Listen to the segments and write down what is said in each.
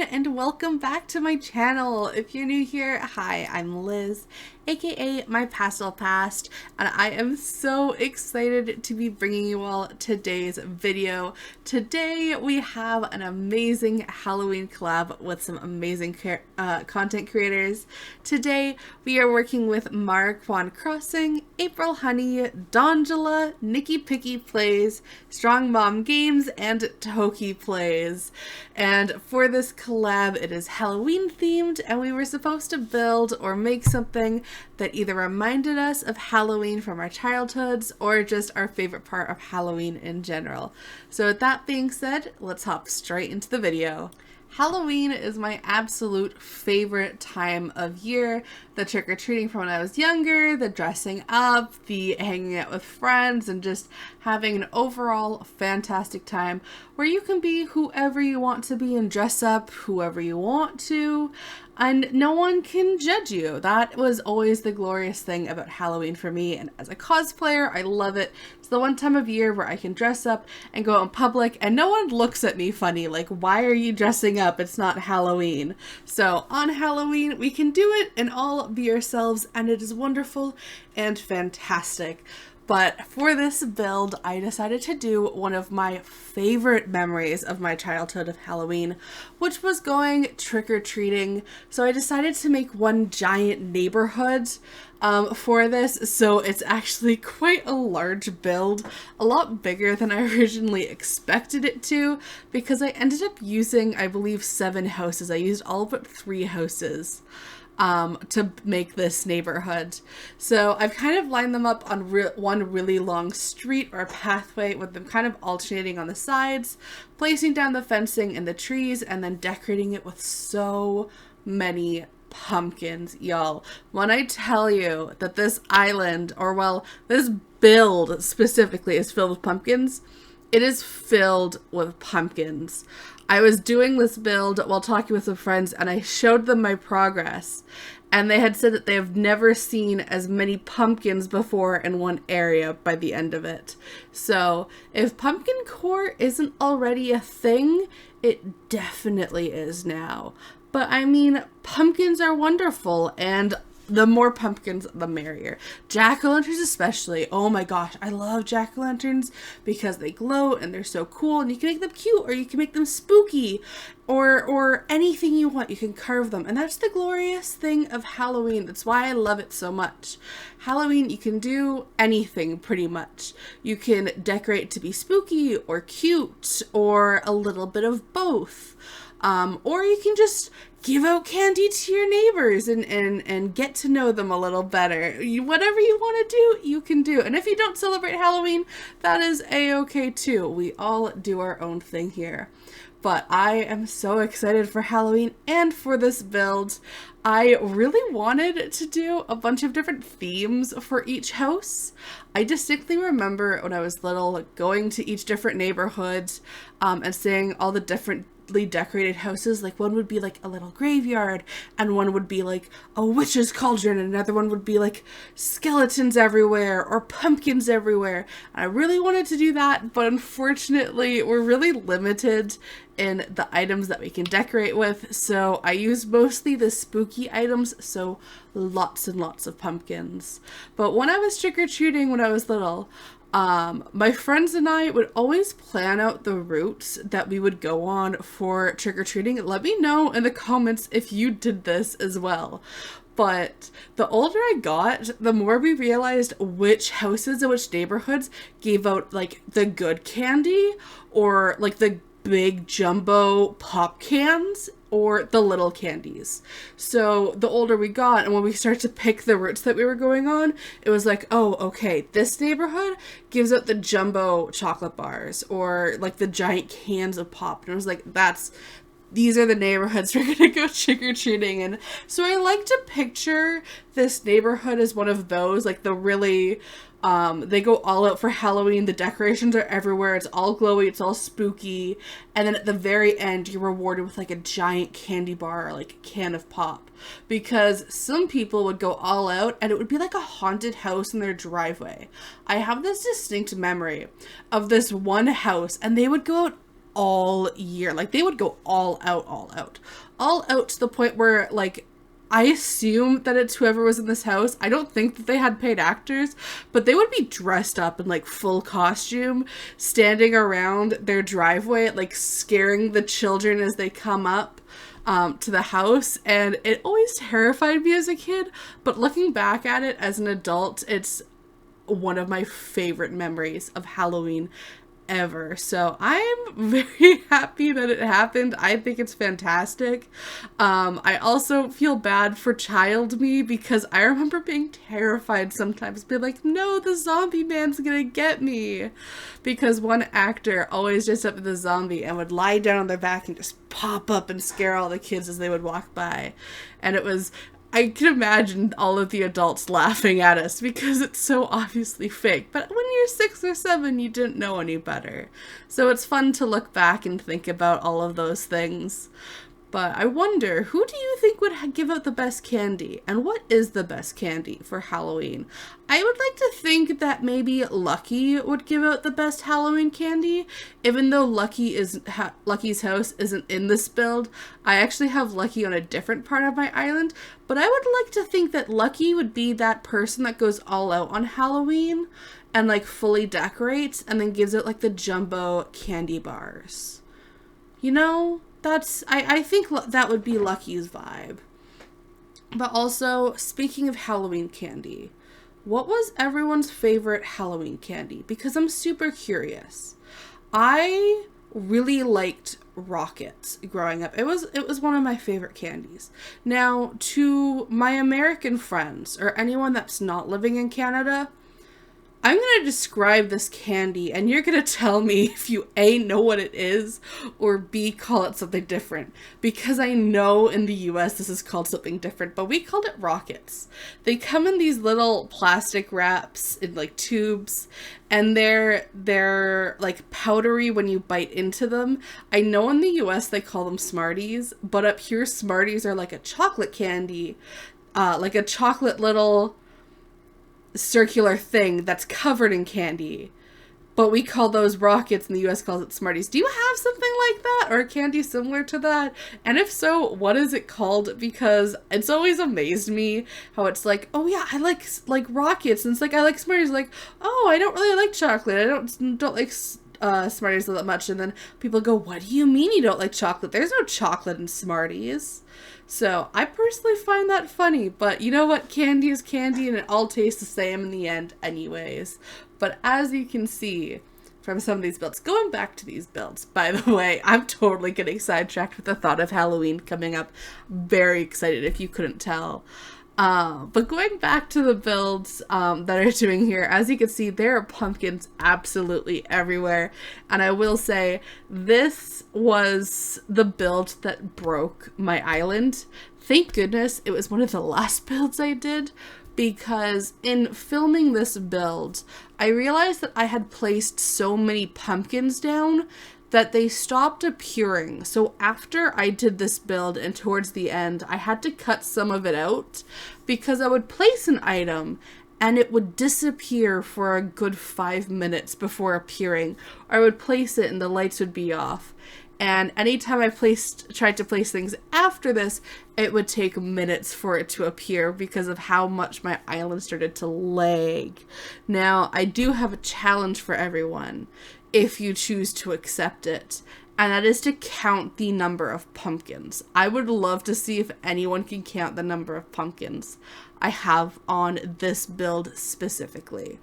and welcome back to my channel. If you're new here, hi, I'm Liz, aka My Pastel Past, and I am so excited to be bringing you all today's video. Today we have an amazing Halloween collab with some amazing content creators. Today we are working with Marquand Crossing, April Honey, Dongela, Nikki Picky Plays, Strong Mom Games, and Toki Plays. And for this collab, it is Halloween themed, and we were supposed to build or make something that either reminded us of Halloween from our childhoods or just our favorite part of Halloween in general. So with that being said, let's hop straight into the video. Halloween is my absolute favorite time of year. The trick-or-treating from when I was younger, the dressing up, the hanging out with friends, and just having an overall fantastic time where you can be whoever you want to be and dress up whoever you want to, and no one can judge you. That was always the glorious thing about Halloween for me, and as a cosplayer, I love it. It's the one time of year where I can dress up and go out in public and no one looks at me funny, like, why are you dressing up? It's not Halloween. So on Halloween, we can do it and all be ourselves, and it is wonderful and fantastic. But for this build, I decided to do one of my favorite memories of my childhood of Halloween, which was going trick-or-treating. So I decided to make one giant neighborhood for this. So it's actually quite a large build, a lot bigger than I originally expected it to, because I ended up using, I believe, 7 houses. I used all but 3 houses to make this neighborhood. So I've kind of lined them up on one really long street or pathway, with them kind of alternating on the sides, placing down the fencing and the trees, and then decorating it with so many pumpkins, y'all. When I tell you that this island, or well, this build specifically is filled with pumpkins, it is filled with pumpkins. I was doing this build while talking with some friends, and I showed them my progress, and they had said that they have never seen as many pumpkins before in one area by the end of it. So if pumpkin core isn't already a thing, it definitely is now. But I mean, pumpkins are wonderful, and the more pumpkins, the merrier. Jack-o'-lanterns especially. Oh my gosh, I love jack-o'-lanterns because they glow and they're so cool, and you can make them cute, or you can make them spooky, or anything you want. You can carve them, and that's the glorious thing of Halloween. That's why I love it so much. Halloween, you can do anything pretty much. You can decorate to be spooky or cute or a little bit of both. Or you can just give out candy to your neighbors and get to know them a little better. Whatever you want to do, you can do. And if you don't celebrate Halloween, that is a-okay too. We all do our own thing here. But I am so excited for Halloween and for this build. I really wanted to do a bunch of different themes for each house. I distinctly remember when I was little going to each different neighborhood and seeing all the different decorated houses. Like, one would be like a little graveyard, and one would be like a witch's cauldron, and another one would be like skeletons everywhere or pumpkins everywhere. And I really wanted to do that, but unfortunately we're really limited in the items that we can decorate with, so I used mostly the spooky items, so lots and lots of pumpkins. But when I was trick-or-treating when I was little, my friends and I would always plan out the routes that we would go on for trick-or-treating. Let me know in the comments if you did this as well. But the older I got, the more we realized which houses and which neighborhoods gave out like the good candy, or like the big jumbo pop cans, or the little candies. So the older we got, and when we started to pick the routes that we were going on, it was like, oh, okay, this neighborhood gives out the jumbo chocolate bars, or like the giant cans of pop. And it was like, these are the neighborhoods we're gonna go trick-or-treating in. So I like to picture this neighborhood as one of those, like the really, they go all out for Halloween. The decorations are everywhere. It's all glowy. It's all spooky. And then at the very end, you're rewarded with like a giant candy bar or like a can of pop. Because some people would go all out and it would be like a haunted house in their driveway. I have this distinct memory of this one house, and they would go out all year. Like, they would go all out to the point where, like, I assume that it's whoever was in this house. I don't think that they had paid actors, but they would be dressed up in like full costume, standing around their driveway, like scaring the children as they come up to the house. And it always terrified me as a kid, but looking back at it as an adult, it's one of my favorite memories of Halloween ever. So I'm very happy that it happened. I think it's fantastic. I also feel bad for child me, because I remember being terrified sometimes, being like, no, the zombie man's gonna get me, because one actor always dressed up as the zombie and would lie down on their back and just pop up and scare all the kids as they would walk by. And it was, I can imagine all of the adults laughing at us because it's so obviously fake. But when you're 6 or 7, you didn't know any better. So it's fun to look back and think about all of those things. But I wonder, who do you think would give out the best candy? And what is the best candy for Halloween? I would like to think that maybe Lucky would give out the best Halloween candy. Even though Lucky's house isn't in this build, I actually have Lucky on a different part of my island. But I would like to think that Lucky would be that person that goes all out on Halloween and like fully decorates and then gives out like the jumbo candy bars. You know? I think that would be Lucky's vibe. But also, speaking of Halloween candy, what was everyone's favorite Halloween candy? Because I'm super curious. I really liked Rockets growing up. It was one of my favorite candies. Now, to my American friends or anyone that's not living in Canada, I'm going to describe this candy and you're going to tell me if you A, know what it is, or B, call it something different. Because I know in the US this is called something different, but we called it Rockets. They come in these little plastic wraps in like tubes, and they're like powdery when you bite into them. I know in the US they call them Smarties, but up here Smarties are like a chocolate candy, like a chocolate little circular thing that's covered in candy, but we call those Rockets and the US calls it Smarties. Do you have something like that or a candy similar to that? And if so, what is it called? Because it's always amazed me how it's like, oh yeah, I like Rockets, and it's like I like Smarties, like, oh, I don't really like chocolate, I don't like Smarties that much. And then people go, what do you mean you don't like chocolate? There's no chocolate in Smarties. So I personally find that funny, but you know what? Candy is candy and it all tastes the same in the end anyways. But as you can see from some of these builds, going back to these builds, by the way, I'm totally getting sidetracked with the thought of Halloween coming up. Very excited if you couldn't tell. But going back to the builds that are doing here, as you can see, there are pumpkins absolutely everywhere. And I will say, this was the build that broke my island. Thank goodness it was one of the last builds I did, because in filming this build, I realized that I had placed so many pumpkins down that they stopped appearing. So after I did this build and towards the end, I had to cut some of it out because I would place an item and it would disappear for a good 5 minutes before appearing. Or I would place it and the lights would be off. And anytime I tried to place things after this, it would take minutes for it to appear because of how much my island started to lag. Now, I do have a challenge for everyone, if you choose to accept it, and that is to count the number of pumpkins. I would love to see if anyone can count the number of pumpkins I have on this build specifically.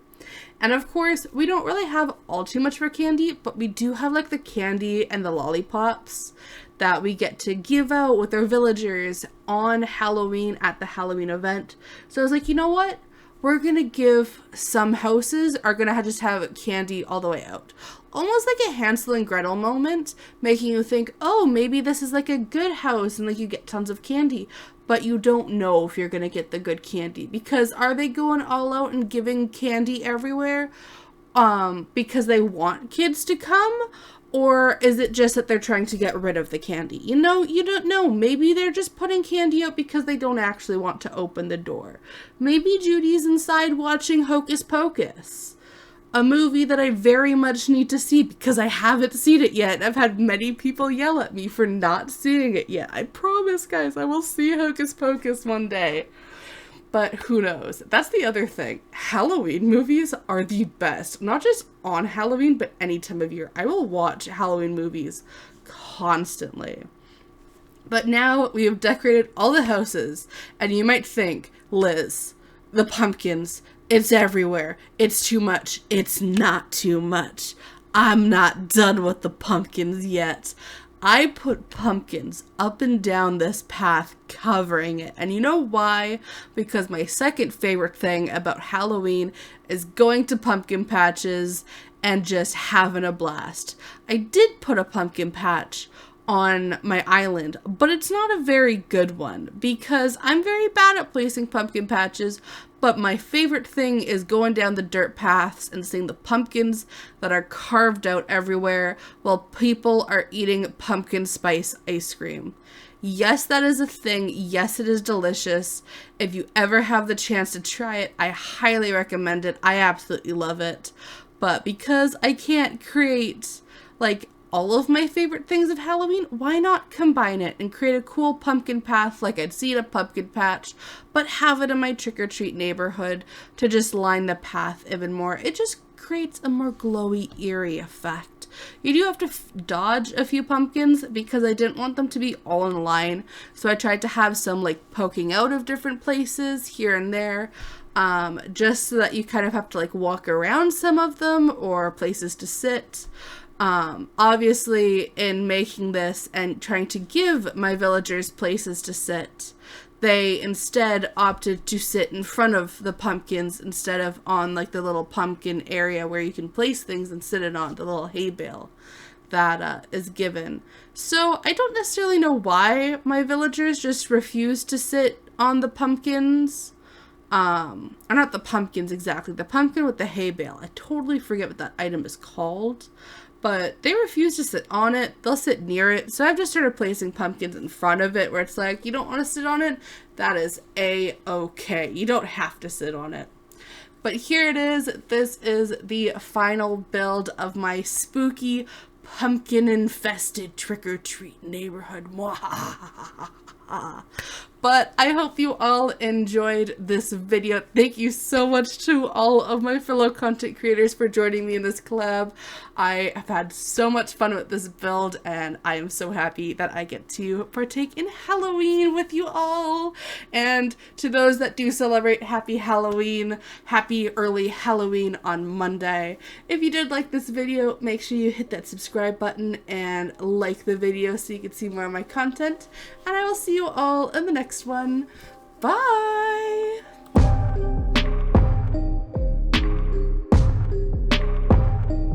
And of course, we don't really have all too much for candy, but we do have like the candy and the lollipops that we get to give out with our villagers on Halloween at the Halloween event. So I was like, you know what? We're gonna give some houses are gonna just have candy all the way out. Almost like a Hansel and Gretel moment, making you think, oh, maybe this is like a good house and like you get tons of candy. But you don't know if you're gonna get the good candy, because are they going all out and giving candy everywhere because they want kids to come? Or is it just that they're trying to get rid of the candy? You know, you don't know. Maybe they're just putting candy out because they don't actually want to open the door. Maybe Judy's inside watching Hocus Pocus. a movie that I very much need to see because I haven't seen it yet. I've had many people yell at me for not seeing it yet. I promise, guys, I will see Hocus Pocus one day. But who knows? That's the other thing. Halloween movies are the best. Not just on Halloween, but any time of year. I will watch Halloween movies constantly. But now we have decorated all the houses, and you might think, Liz, the pumpkins, it's everywhere. It's too much. It's not too much. I'm not done with the pumpkins yet. I put pumpkins up and down this path covering it. And you know why? Because my second favorite thing about Halloween is going to pumpkin patches and just having a blast. I did put a pumpkin patch on my island, but it's not a very good one because I'm very bad at placing pumpkin patches. But my favorite thing is going down the dirt paths and seeing the pumpkins that are carved out everywhere while people are eating pumpkin spice ice cream. Yes, that is a thing. Yes, it is delicious. If you ever have the chance to try it, I highly recommend it. I absolutely love it. But because I can't create like all of my favorite things of Halloween, why not combine it and create a cool pumpkin path like I'd see at a pumpkin patch, but have it in my trick-or-treat neighborhood to just line the path even more. It just creates a more glowy, eerie effect. You do have to dodge a few pumpkins because I didn't want them to be all in line, so I tried to have some like poking out of different places here and there. Just so that you kind of have to like walk around some of them or places to sit. Obviously in making this and trying to give my villagers places to sit, they instead opted to sit in front of the pumpkins instead of on like the little pumpkin area where you can place things and sit it on the little hay bale that is given. So I don't necessarily know why my villagers just refused to sit on the pumpkins. Or not the pumpkins exactly, the pumpkin with the hay bale. I totally forget what that item is called. But they refuse to sit on it. They'll sit near it. So I've just started placing pumpkins in front of it where it's like, you don't want to sit on it? That is A-okay. You don't have to sit on it. But here it is. This is the final build of my spooky pumpkin-infested trick-or-treat neighborhood. But I hope you all enjoyed this video. Thank you so much to all of my fellow content creators for joining me in this collab. I have had so much fun with this build and I am so happy that I get to partake in Halloween with you all. And to those that do celebrate, happy Halloween, happy early Halloween on Monday. If you did like this video, make sure you hit that subscribe button and like the video so you can see more of my content. And I will see you all in the next one. Bye!